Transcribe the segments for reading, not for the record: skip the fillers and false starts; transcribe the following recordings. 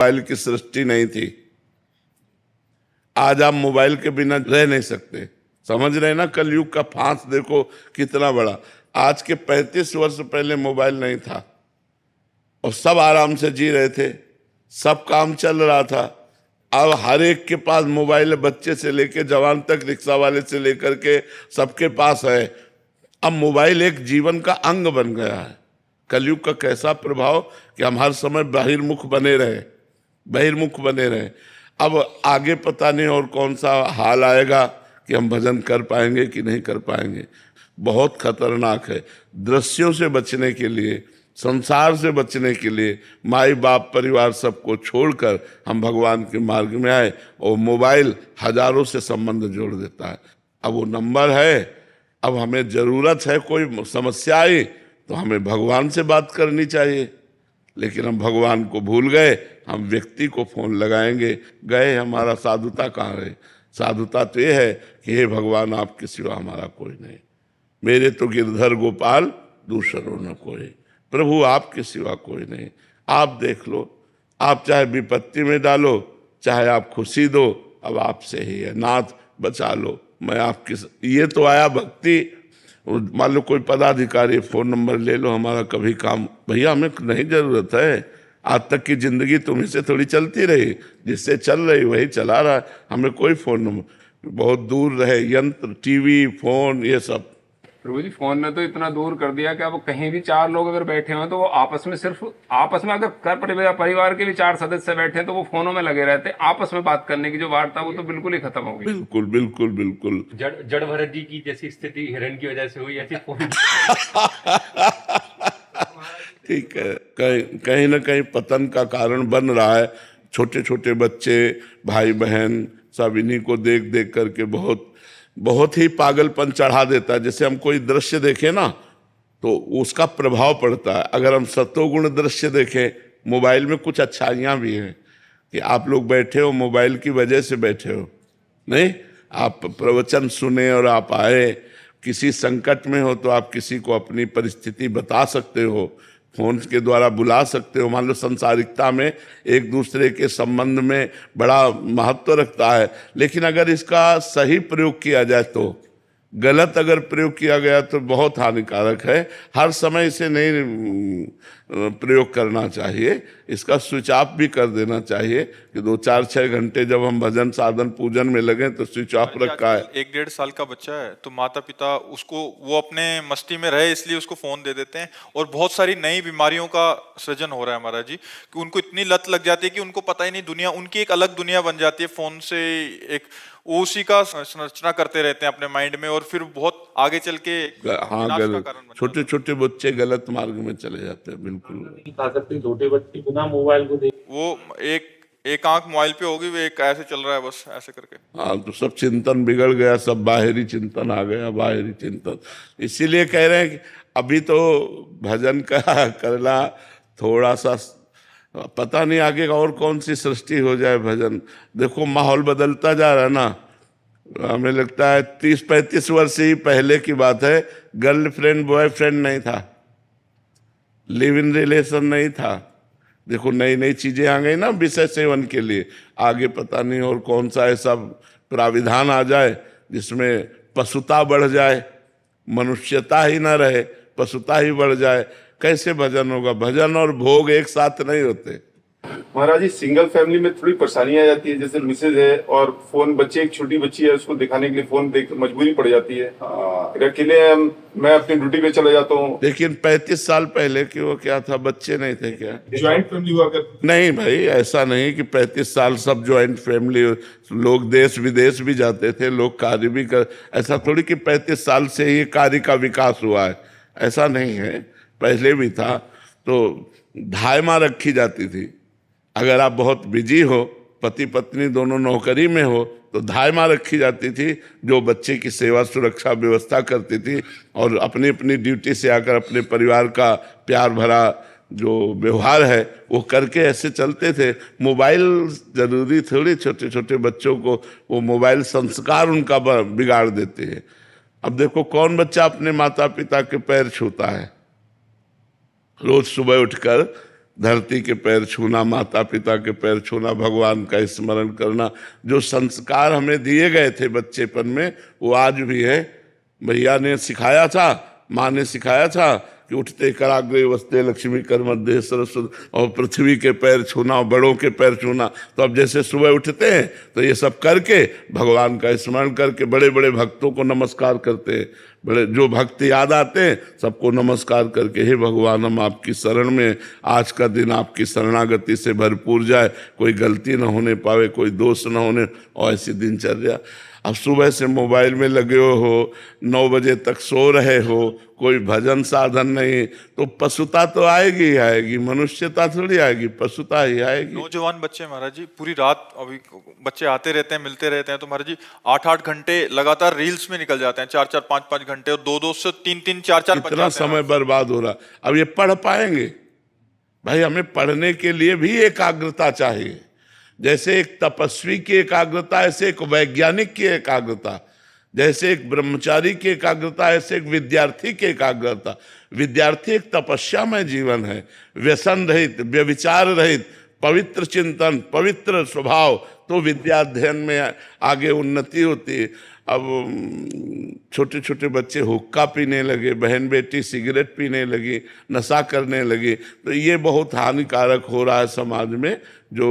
Mobile की सृष्टि नहीं थी। आज आप मोबाइल के बिना रह नहीं सकते। समझ रहे ना, कलयुग का फांस देखो कितना बड़ा। आज के 35 वर्ष पहले मोबाइल नहीं था और सब आराम से जी रहे थे, सब काम चल रहा था। अब हर एक के पास मोबाइल है, बच्चे से लेकर जवान तक, रिक्शा वाले से लेकर के सबके पास है। अब मोबाइल एक जीवन का अंग बन गया है। कलयुग का कैसा प्रभाव कि हम हर समय बहिर्मुख बने रहे। अब आगे पता नहीं और कौन सा हाल आएगा कि हम भजन कर पाएंगे कि नहीं कर पाएंगे। बहुत खतरनाक है। दृश्यों से बचने के लिए, संसार से बचने के लिए माई बाप परिवार सबको छोड़कर हम भगवान के मार्ग में आए। और मोबाइल हजारों से संबंध जोड़ देता है। अब वो नंबर है, अब हमें जरूरत है, कोई समस्या आई तो हमें भगवान से बात करनी चाहिए, लेकिन हम भगवान को भूल गए, हम व्यक्ति को फोन लगाएंगे। गए, हमारा साधुता कहाँ है? साधुता तो ये है कि हे भगवान, आपके सिवा हमारा कोई नहीं, मेरे तो गिरधर गोपाल दूसरों न कोई, प्रभु आपके सिवा कोई नहीं। आप देख लो, आप चाहे विपत्ति में डालो, चाहे आप खुशी दो, अब आपसे ही है। नाथ बचा लो, मैं आपकी। ये तो आया भक्ति। मान लो कोई पदाधिकारी, फोन नंबर ले लो, हमारा कभी काम, भैया हमें नहीं जरूरत है। आज तक की जिंदगी तुम्ही से थोड़ी चलती रही, जिससे चल रही वही चला रहा है, हमें कोई फोन नंबर। बहुत दूर रहे यंत्र, टीवी, फोन, ये सब। प्रभु जी, फोन ने तो इतना दूर कर दिया कि अब कहीं भी 4 लोग अगर बैठे हो तो वो आपस में, सिर्फ आपस में, अगर परिवार के भी 4 सदस्य बैठे हैं तो वो फोनों में लगे रहते हैं। आपस में बात करने की जो वार्ता, वो तो बिल्कुल ही खत्म हो गई। बिल्कुल बिल्कुल बिल्कुल। जड़ भरत जी की जैसी स्थिति हिरण की वजह से हुई, ऐसी फोन ठीक है, कहीं ना कहीं पतन का कारण बन रहा है। छोटे छोटे बच्चे, भाई बहन सब इन्हीं को देख देख करके बहुत ही पागलपन चढ़ा देता है। जैसे हम कोई दृश्य देखें ना तो उसका प्रभाव पड़ता है। अगर हम सत्वगुण दृश्य देखें, मोबाइल में कुछ अच्छाइयाँ भी हैं कि आप लोग बैठे हो, मोबाइल की वजह से बैठे हो, नहीं आप प्रवचन सुने और आप आए। किसी संकट में हो तो आप किसी को अपनी परिस्थिति बता सकते हो, फोन के द्वारा बुला सकते हो। मान लो संसारिकता में एक दूसरे के संबंध में बड़ा महत्व रखता है, लेकिन अगर इसका सही प्रयोग किया जाए तो, गलत अगर प्रयोग किया गया तो बहुत हानिकारक है। हर समय इसे नहीं प्रयोग करना चाहिए, इसका स्विच ऑफ भी कर देना चाहिए कि 2-4-6 घंटे जब हम भजन साधन पूजन में लगे तो स्विच ऑफ रखा है। 1-1.5 साल का बच्चा है तो माता पिता उसको, वो अपने मस्ती में रहे इसलिए उसको फोन दे देते हैं, और बहुत सारी नई बीमारियों का सृजन हो रहा है महाराज जी, कि उनको इतनी लत लग जाती है कि उनको पता ही नहीं, दुनिया उनकी एक अलग दुनिया बन जाती है फोन से। एक वो उसी का संरचना करते रहते हैं अपने माइंड में, और फिर बहुत आगे चल के छोटे छोटे बच्चे गलत मार्ग में चले जाते हैं। बिल्कुल, छोटे बच्चे बिना मोबाइल को देख, वो एक आंख मोबाइल पे होगी, वो एक ऐसे चल रहा है बस ऐसे करके। हाँ, तो सब चिंतन बिगड़ गया, सब बाहरी चिंतन आ गया, बाहरी चिंतन। इसीलिए कह रहे हैं कि अभी तो भजन का करना थोड़ा सा, पता नहीं आगे और कौन सी सृष्टि हो जाए। भजन देखो माहौल बदलता जा रहा है ना। हमें लगता है 30-35 वर्ष ही पहले की बात है, गर्लफ्रेंड बॉयफ्रेंड नहीं था, लिव इन रिलेशन नहीं था। देखो नई नई चीजें आ गई ना विषय सेवन के लिए। आगे पता नहीं और कौन सा ऐसा प्राविधान आ जाए जिसमें पशुता बढ़ जाए, मनुष्यता ही ना रहे, पशुता ही बढ़ जाए। कैसे भजन होगा? भजन और भोग एक साथ नहीं होते। महाराज जी, सिंगल फैमिली में थोड़ी परेशानी आ जाती है, जैसे मिसेज है और फोन, बच्चे, एक छोटी बच्ची है, उसको दिखाने के लिए फोन देख मजबूरी पड़ जाती है। अकेले मैं अपनी ड्यूटी पे चला जाता हूँ। लेकिन 35 साल पहले की वो क्या था, बच्चे नहीं थे क्या? ज्वाइंट फैमिली हुआ कर? नहीं भाई, ऐसा नहीं कि 35 साल सब ज्वाइंट फैमिली, लोग देश विदेश भी जाते थे, लोग कार्य भी कर, ऐसा थोड़ी कि 35 साल से ही कार्य का विकास हुआ है, ऐसा नहीं है। पहले भी था। तो धायमा रखी जाती थी। अगर आप बहुत बिजी हो, पति पत्नी दोनों नौकरी में हो, तो धायमा रखी जाती थी जो बच्चे की सेवा सुरक्षा व्यवस्था करती थी, और अपनी अपनी ड्यूटी से आकर अपने परिवार का प्यार भरा जो व्यवहार है वो करके ऐसे चलते थे। मोबाइल जरूरी थोड़ी, छोटे छोटे बच्चों को वो मोबाइल संस्कार उनका बिगाड़ देते हैं। अब देखो कौन बच्चा अपने माता पिता के पैर छूता है? रोज सुबह उठकर धरती के पैर छूना, माता पिता के पैर छूना, भगवान का स्मरण करना, जो संस्कार हमें दिए गए थे बच्चेपन में वो आज भी है। भैया ने सिखाया था, माँ ने सिखाया था कि उठते कराग्रे वस्ते लक्ष्मी कर मध्य सरस्वती, और पृथ्वी के पैर छूना और बड़ों के पैर छूना। तो अब जैसे सुबह उठते हैं तो ये सब करके भगवान का स्मरण करके बड़े बड़े भक्तों को नमस्कार करते हैं, बड़े जो भक्त याद आते हैं सबको नमस्कार करके, हे भगवान हम आपकी शरण में, आज का दिन आपकी शरणागति से भरपूर जाए, कोई गलती न होने पावे, कोई दोष न होने, और ऐसी दिनचर्या। अब सुबह से मोबाइल में लगे हो, 9 बजे तक सो रहे हो, कोई भजन साधन नहीं, तो पशुता तो आएगी ही आएगी, मनुष्यता थोड़ी आएगी, पशुता ही आएगी। नौजवान बच्चे महाराज जी पूरी रात, अभी बच्चे आते रहते हैं, मिलते रहते हैं, तो महाराज जी 8-8 घंटे लगातार रील्स में निकल जाते हैं, 4-4 5-5 घंटे, और 2-2 से 3-3 4-4 इतना समय बर्बाद हो रहा। अब ये पढ़ पाएंगे? भाई हमें पढ़ने के लिए भी एकाग्रता चाहिए। जैसे एक तपस्वी की एकाग्रता, ऐसे एक वैज्ञानिक की एकाग्रता, जैसे एक ब्रह्मचारी की एकाग्रता, ऐसे एक विद्यार्थी की एकाग्रता। विद्यार्थी एक तपस्यामय जीवन है, व्यसन रहित, व्यभिचार रहित, पवित्र चिंतन, पवित्र स्वभाव, तो विद्याध्ययन में आगे उन्नति होती है। अब छोटे छोटे बच्चे हुक्का पीने लगे, बहन बेटी सिगरेट पीने लगी, नशा करने लगी, तो ये बहुत हानिकारक हो रहा है समाज में, जो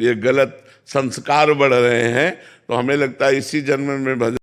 ये गलत संस्कार बढ़ रहे हैं। तो हमें लगता है इसी जन्म में भजन